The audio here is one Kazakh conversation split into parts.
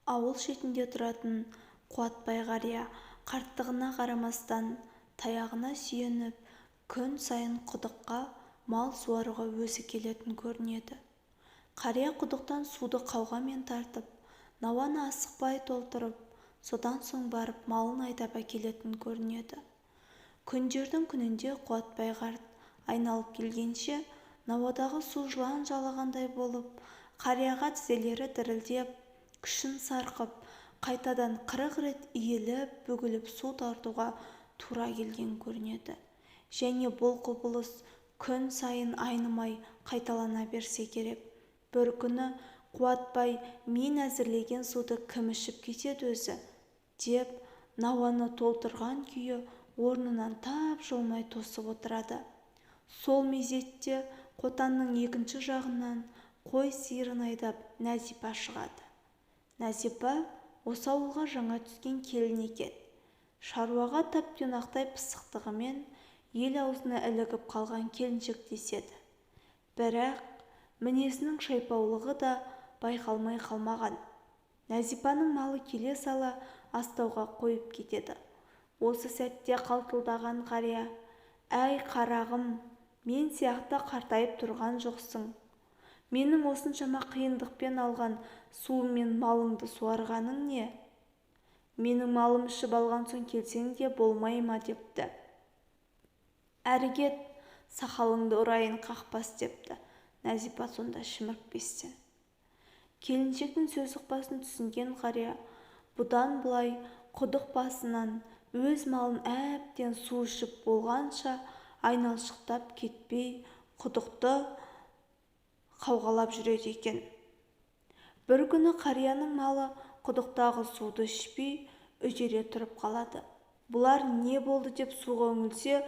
Ауыл шетінде тұратын Қуатбай қария қарттығына қарамастан таяғына сүйеніп күн сайын құдыққа мал суаруға өзі келетін көрінеді. Қария құдықтан суды қауғамен тартып, науаны асықпай толтырып, содан соң барып малын айдап әкелетін көрінеді. Күндердің күнінде Қуатбай қарт айналып келгенше науадағы су жылан жалағандай болып, қарияға тізелері дірілдеп, күшін сарқып, қайтадан 40 рет иіліп, бүгіліп су тартуға тура келген көрінеді. Және бұл құбылыс күн сайын айнымай қайталана берсе керек. Бір күні Қуатбай мен әзірлеген суды кім ішіп кетеді өзі, деп науаны толтырған күйі орнынан тап жылмай тосып отырады. Сол мезетте қотанның екінші жағынан қой сиырын айдап Нәзипа шығады. Нәзипа осы ауылға жаңа түскен келін екен. Шаруаға тап-тұйнақтай пысықтығымен ел аузына ілігіп қалған келіншек деседі. Бірақ мінезінің шайпаулығы да байқалмай қалмаған. Нәзипаның малы келе сала астауға қойып кетеді. Осы сәтте қалтылдаған қария: «Әй қарағым, мен сияқты қартайып тұрған жоқсың. Менің осыншама қиындықпен алған суым мен малыңды суарғаның не? Менің малым ішіп алған соң келсең де болмай ма?» депті. «Әрі кет, сақалыңды ұрайын қақпас» депті Нәзипа сонда шімірікпестен. Келіншектің сөз ұқпасын түсінген қария бұдан былай құдық басынан өз малын әбден су ішіп болғанша айналшықтап кетпей құдықты қауғалап жүреді екен. Бір күні қарияның малы құдықтағы суды ішпей үдере тұрып қалады. Бұлар не болды деп суға үңілсе,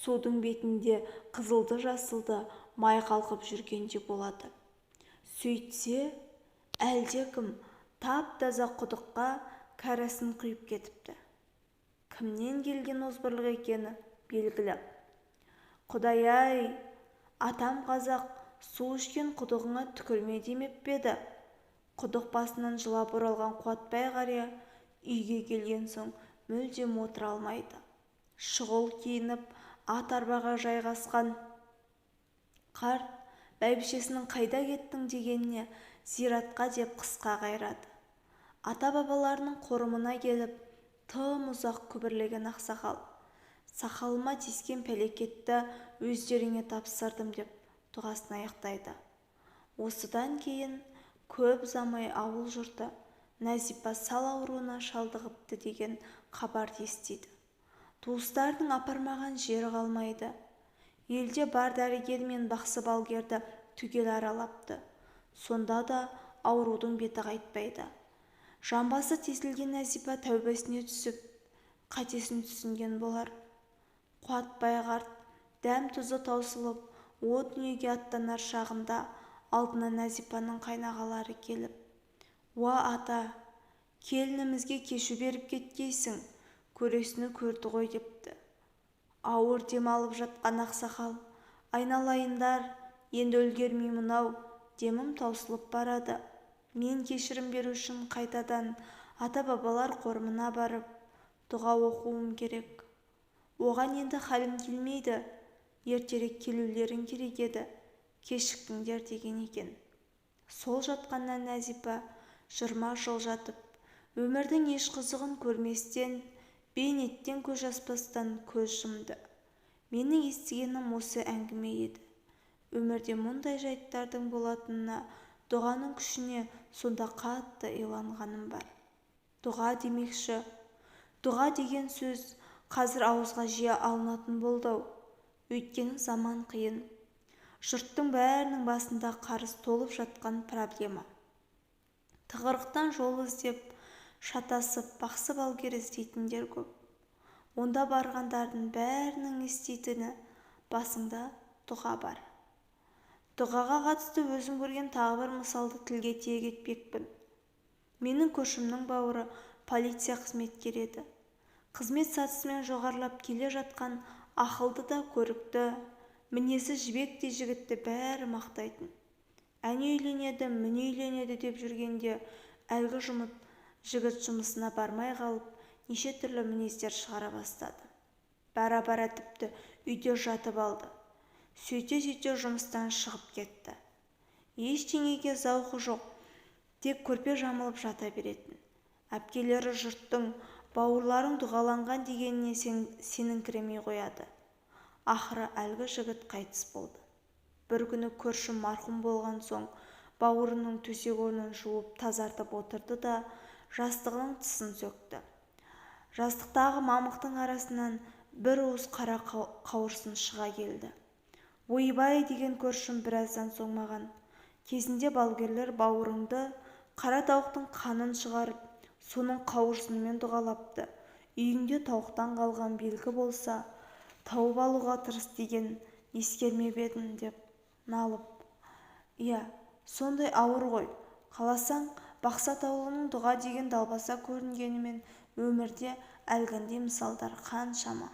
судың бетінде қызылды-жасылды май қалқып жүргенде болады. Сөйтсе, әлдекім тап-таза құдыққа кәрісін құйып кетіпті. Кімнен келген озбырлық екені белгілі. «Құдай-ай, атам қазақ су ішкен құдығыңа түкірме демеп пе еді?» Құдық басынан жылап оралған Қуатбай қария үйге келген соң мүлдем отыра алмайды. Шұғыл киініп ат арбаға жайғасқан қарт бәйбішесінің «Қайда кеттің?» дегеніне зиратқа деп қысқа қайрады. Ата-бабаларының қорымына келіп тым ұзақ күбірлеген ақсақал: «Сақалыма тиіскен пәлекетті өздеріңе тапсырдым» деп дұғасын аяқтайды. Осыдан кейін көп ұзамай ауыл жұрты Нәзипа сал ауруына шалдығыпты деген хабарды естиді. Туыстардың апармаған жері қалмайды. Елде бар дәрігер мен бақсы-балгерді түгел аралапты. Сонда да аурудың беті қайтпайды. Жамбасы тесілген Нәзипа тәубесіне түсіп, қатесін түсінген болар. Қуатбай қарт дәм-тұзы таусылып, о дүниеге аттанар шағында алдына Нәзипаның қайнағалары келіп: «Уа ата, келінімізге кешу беріп кеткейсің, көресіні көрді ғой» депті. Ауыр дем алып жатқан ақсақал: «Айналайындар, енді өлгермеймін-ау, демім таусылып барады. Мен кешірім беру үшін қайтадан ата-бабалар қорымына барып дұға оқуым керек. Оған енді халім келмейді. Ертерек келулерің керек еді. Кешіктіңдер» деген екен. Сол жатқаннан Нәзипа 20 жыл жатып, өмірдің еш қызығын көрместен, бейнеттен көз аспастан көз жұмды. Менің естігенім осы әңгіме еді. Өмірде мұндай жайттардың болатынына, дұғаның күшіне сонда қатты иланғаным бар. Дұға демекші, дұға деген сөз қазір ауызға жиі алынатын болды. Өйткені заман қиын. Жұрттың бәрінің басында қарыз толып жатқан проблема. Тығырықтан жол іздеп, шатасып, бақсы-балгер іздейтіндер көп. Онда барғандардың бәрінің естейтіні басыңда дұға бар. Дұғаға қатысты өзім көрген тағы бір мысалды тілге тиек етпекпін. Менің көршімнің бауыры полиция қызметкері еді. Қызмет сатысымен жоғарылап келе жатқан ақылды да көрікті, мінезі жібектей жігітті бәрі мақтайтын. Әне үйленеді, міне үйленеді деп жүргенде әлгі жұмыт Жігіт жұмысына бармай қалып, неше түрлі мінездер шығара бастады. Бара-бара тіпті үйде жатып алды. Сөйте-сөйте жұмыстан шығып кетті. Ештеңеге зауқы жоқ, тек көрпе жамылып жата беретін. Әпкелері жұрттың бауырларың дұғаланған дегеніне сеніңкіремей қояды. Ақыры әлгі жігіт қайтыс болды. Бір күні көрші марқұм болған соң бауырының төсек-орнын жуып тазартып отырды да жастығының тысын сөкті. Жастықтағы мамықтың арасынан бір уыс қара қауырсын шыға келді. «Ойбай» деген көршім біраздан соң маған: «Кезінде балгерлер бауырыңды қара тауықтың қанын шығарып, соның қауырсынымен дұғалапты. Үйіңде тауықтан қалған белгі болса, тауып алуға тырыс деген ескермеп едім» деп налып. «Иә, сондай ауыр ғой. Қаласаң, Бақса Таулының дұға деген далбаса көрінгенімен өмірде әлгіндей мысалдар қаншама».